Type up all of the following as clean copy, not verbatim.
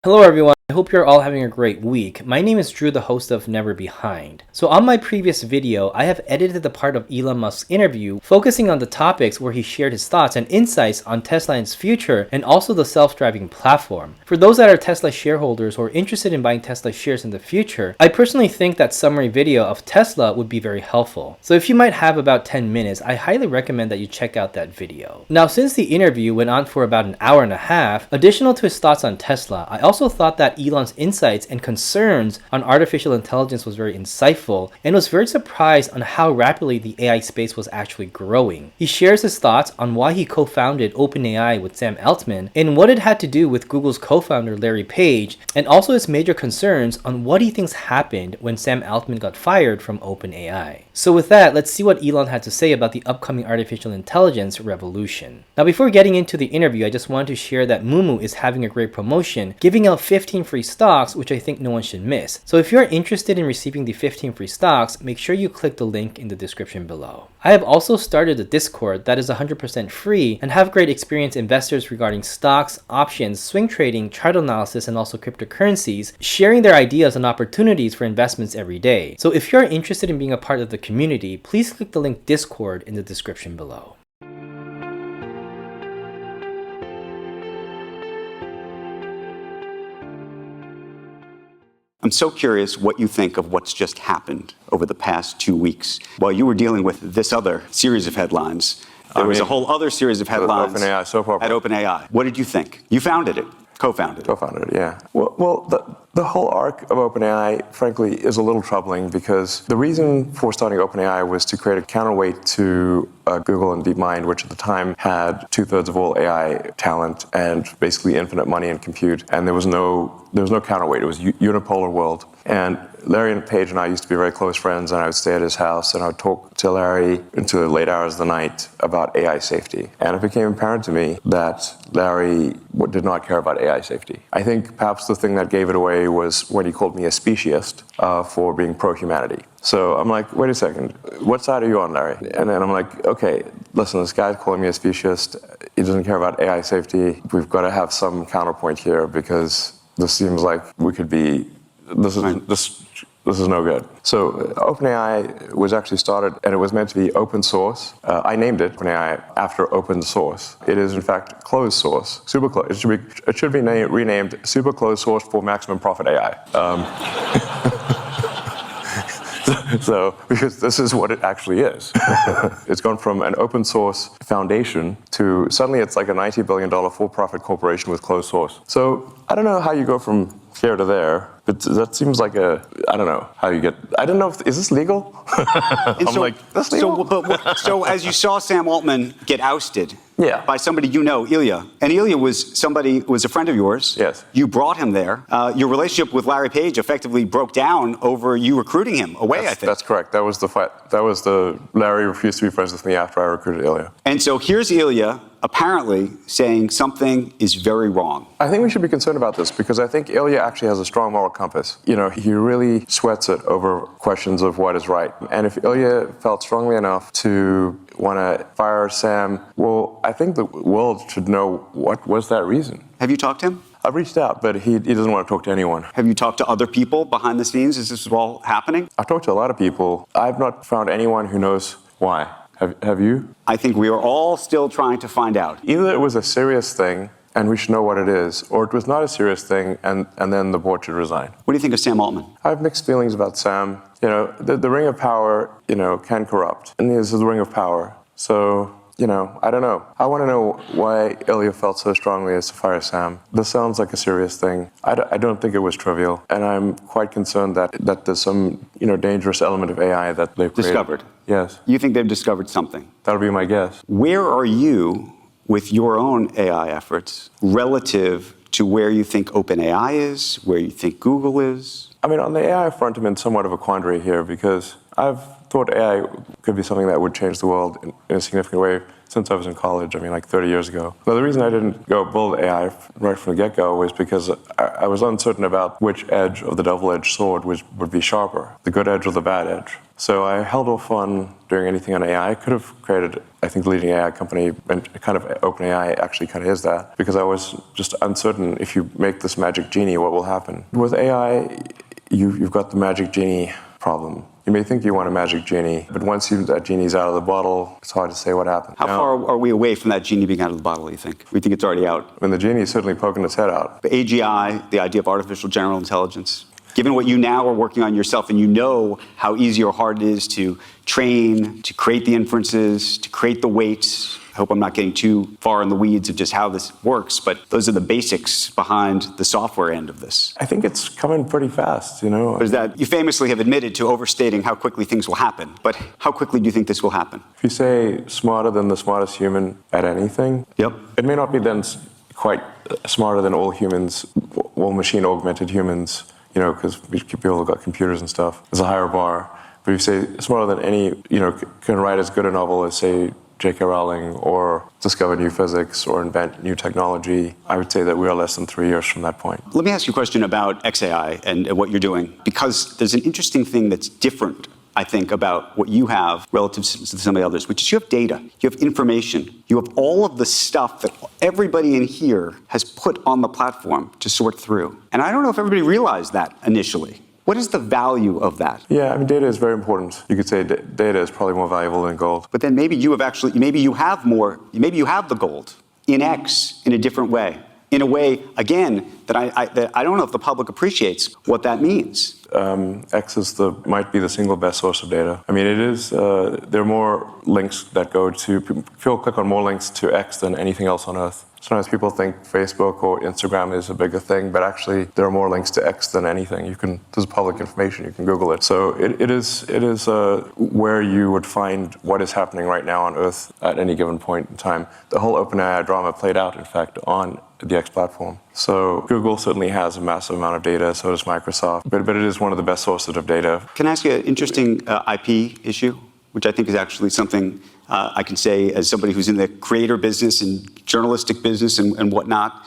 Hello everyone, I hope you're all having a great week. My name is Drew, the host of Never Behind. So on my previous video, I have edited the part of Elon Musk's interview focusing on the topics where he shared his thoughts and insights on Tesla and its future and also the self-driving platform. For those that are Tesla shareholders or interested in buying Tesla shares in the future, I personally think that summary video of Tesla would be very helpful. So if you might have about 10 minutes, I highly recommend that you check out that video. Now, since the interview went on for about an hour and a half, additional to his thoughts on Tesla, I also thought that Elon's insights and concerns on artificial intelligence was very insightful and was very surprised on how rapidly the AI space was actually growing. He shares his thoughts on why he co-founded OpenAI with Sam Altman and what it had to do with Google's co-founder Larry Page, and also his major concerns on what he thinks happened when Sam Altman got fired from OpenAI. So with that, let's see what Elon had to say about the upcoming artificial intelligence revolution. Now before getting into the interview, I just wanted to share that Moomoo is having a great promotion, giving out 15 free stocks, which I think no one should miss. So if you're interested in receiving the 15 free stocks, make sure you click the link in the description below. I have also started a Discord that is 100% free and have great experienced investors regarding stocks, options, swing trading, chart analysis, and also cryptocurrencies, sharing their ideas and opportunities for investments every day. So if you're interested in being a part of the community, please click the link Discord in the description below. I'm so curious what you think of what's just happened over the past 2 weeks. While you were dealing with this other series of headlines, there was a whole other series of headlines OpenAI, soap opera. at OpenAI. What did you think? You founded it, co-founded it. Co-founded it, yeah. Well, the whole arc of OpenAI, frankly, is a little troubling because the reason for starting OpenAI was to create a counterweight to Google and DeepMind, which at the time had 2/3 of all AI talent and basically infinite money and compute, and there was no counterweight. It was a unipolar world. And Larry and Page and I used to be very close friends, and I would stay at his house and I would talk to Larry into the late hours of the night about AI safety. And it became apparent to me that Larry did not care about AI safety. I think perhaps the thing that gave it away was when he called me a speciesist for being pro-humanity. So I'm like, wait a second, what side are you on, Larry? And then I'm like, okay, listen, this guy's calling me a speciesist. He doesn't care about AI safety. We've got to have some counterpoint here because this seems like we could be, this is no good. So OpenAI was actually started, and it was meant to be open source. I named it OpenAI after open source. It is in fact closed source, super closed. It should be renamed super closed source for maximum profit AI. So, because this is what it actually is. It's gone from an open source foundation to suddenly it's like a $90 billion for-profit corporation with closed source. So I don't know how you go from here to there, but that seems like I don't know how you get, I don't know, is this legal? That's legal? So as you saw Sam Altman get ousted by somebody you know, Ilya, and Ilya was a friend of yours. Yes. You brought him there. Your relationship with Larry Page effectively broke down over you recruiting him away, I think. That's correct. That was the fight. Larry refused to be friends with me after I recruited Ilya. And so here's Ilya apparently saying something is very wrong. I think we should be concerned about this because I think Ilya actually has a strong moral compass. You know, he really sweats it over questions of what is right. And if Ilya felt strongly enough to want to fire Sam, well, I think the world should know what was that reason. Have you talked to him? I've reached out, but he doesn't want to talk to anyone. Have you talked to other people behind the scenes as this is all happening? I've talked to a lot of people. I've not found anyone who knows why. Have you? I think we are all still trying to find out. Either it was a serious thing, and we should know what it is, or it was not a serious thing, and then the board should resign. What do you think of Sam Altman? I have mixed feelings about Sam. You know, the ring of power, can corrupt. And this is the ring of power. So, I don't know. I want to know why Ilya felt so strongly as to fire Sam. This sounds like a serious thing. I don't think it was trivial. And I'm quite concerned that there's some, dangerous element of AI that they've created. Discovered? Yes. You think they've discovered something? That'll be my guess. Where are you with your own AI efforts relative to where you think OpenAI is, where you think Google is? I mean, on the AI front, I'm in somewhat of a quandary here because I've thought AI could be something that would change the world in a significant way since I was in college, like 30 years ago. Now, the reason I didn't go build AI right from the get-go was because I was uncertain about which edge of the double-edged sword would be sharper, the good edge or the bad edge. So I held off on doing anything on AI. I could have created, I think, the leading AI company, and kind of OpenAI actually kind of is that, because I was just uncertain if you make this magic genie, what will happen. With AI, you've got the magic genie problem. You may think you want a magic genie, but once that genie's out of the bottle, it's hard to say what happens. How far are we away from that genie being out of the bottle, you think? We think it's already out. I mean, the genie is certainly poking its head out. The AGI, the idea of artificial general intelligence, given what you now are working on yourself, and you know how easy or hard it is to train, to create the inferences, to create the weights. I hope I'm not getting too far in the weeds of just how this works, but those are the basics behind the software end of this. I think it's coming pretty fast, you know. There's that you famously have admitted to overstating how quickly things will happen, but how quickly do you think this will happen? If you say smarter than the smartest human at anything, Yep. It may not be then quite smarter than all humans, all machine-augmented humans, you know, because people have got computers and stuff. There's a higher bar. But if you say smarter than any, you know, can write as good a novel as, say, J.K. Rowling, or discover new physics, or invent new technology, I would say that we are less than 3 years from that point. Let me ask you a question about XAI and what you're doing, because there's an interesting thing that's different, I think, about what you have relative to some of the others, which is you have data, you have information, you have all of the stuff that everybody in here has put on the platform to sort through. And I don't know if everybody realized that initially. What is the value of that? Yeah, I mean, data is very important. You could say data is probably more valuable than gold. But then maybe you have maybe you have the gold in X in a different way. In a way, again, that I don't know if the public appreciates what that means. X might be the single best source of data. I mean, it is, there are more links that go to, people click on more links to X than anything else on Earth. Sometimes people think Facebook or Instagram is a bigger thing, but actually there are more links to X than anything. There's public information, you can Google it. So it is where you would find what is happening right now on Earth at any given point in time. The whole OpenAI drama played out, in fact, on the X platform. So Google certainly has a massive amount of data, so does Microsoft, but it is one of the best sources of data. Can I ask you an interesting IP issue, which I think is actually something I can say as somebody who's in the creator business and journalistic business and whatnot,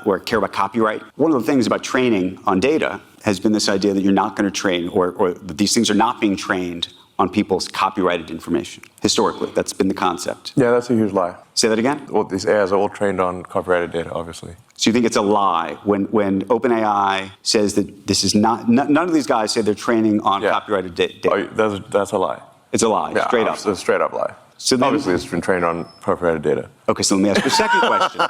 where I care about copyright. One of the things about training on data has been this idea that you're not going to train, or that these things are not being trained on people's copyrighted information. Historically, that's been the concept. Yeah, that's a huge lie. Say that again? Well, these AIs are all trained on copyrighted data, obviously. So you think it's a lie when OpenAI says that this is not, none of these guys say they're training on copyrighted data? Oh, that's a lie. It's a lie, Yeah, straight up. It's a straight up lie. So then, obviously, it's been trained on copyrighted data. Okay, so let me ask you a second question,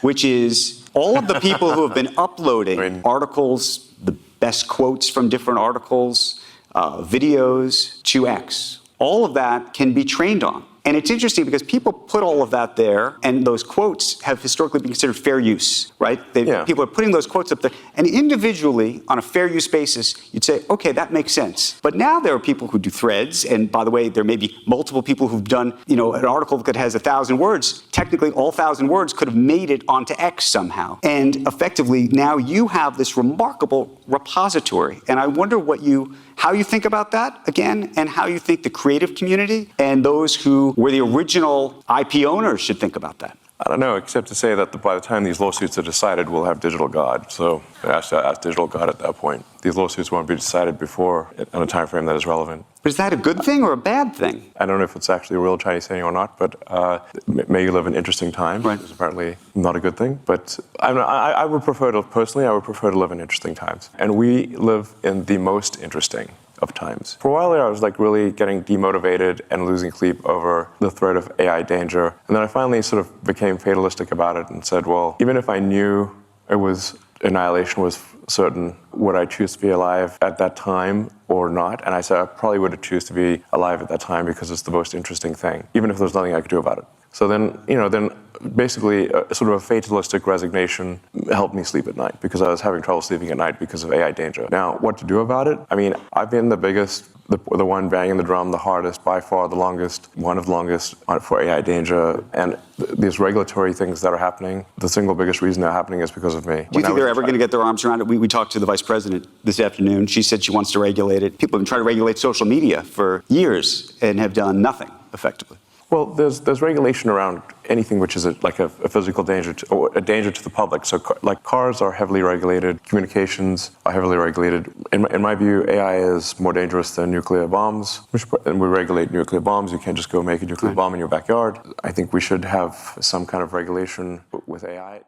which is all of the people who have been uploading articles, the best quotes from different articles, videos to X, all of that can be trained on. And it's interesting because people put all of that there, and those quotes have historically been considered fair use, right? People are putting those quotes up there, and individually, on a fair use basis, you'd say, okay, that makes sense. But now there are people who do threads, and by the way, there may be multiple people who've done, an article that has 1,000 words. Technically, all 1,000 words could have made it onto X somehow. And effectively, now you have this remarkable repository. And I wonder how you think about that, again, and how you think the creative community and those who were the original IP owners should think about that. I don't know, except to say that by the time these lawsuits are decided, we'll have digital God. So ask digital God at that point. These lawsuits won't be decided before on a time frame that is relevant. But is that a good thing or a bad thing? I don't know if it's actually a real Chinese saying or not, but may you live in interesting times. Right. It's apparently not a good thing. But I would prefer to live in interesting times. And we live in the most interesting of times. For a while there, I was really getting demotivated and losing sleep over the threat of AI danger. And then I finally sort of became fatalistic about it and said, well, even if I knew annihilation was certain, would I choose to be alive at that time or not? And I said I probably would choose to be alive at that time because it's the most interesting thing, even if there's nothing I could do about it. So then basically sort of a fatalistic resignation helped me sleep at night because I was having trouble sleeping at night because of AI danger. Now, what to do about it? I mean, I've been the biggest, the one banging the drum the hardest, by far the longest, one of the longest for AI danger. And these regulatory things that are happening, the single biggest reason they're happening is because of me. Do you think they're ever going to get their arms around it? We talked to the vice president this afternoon. She said she wants to regulate it. People have been trying to regulate social media for years and have done nothing effectively. Well, there's regulation around anything which is like a physical danger or a danger to the public. So like cars are heavily regulated, communications are heavily regulated. In my view, AI is more dangerous than nuclear bombs. And we regulate nuclear bombs. You can't just go make a nuclear bomb in your backyard. I think we should have some kind of regulation with AI.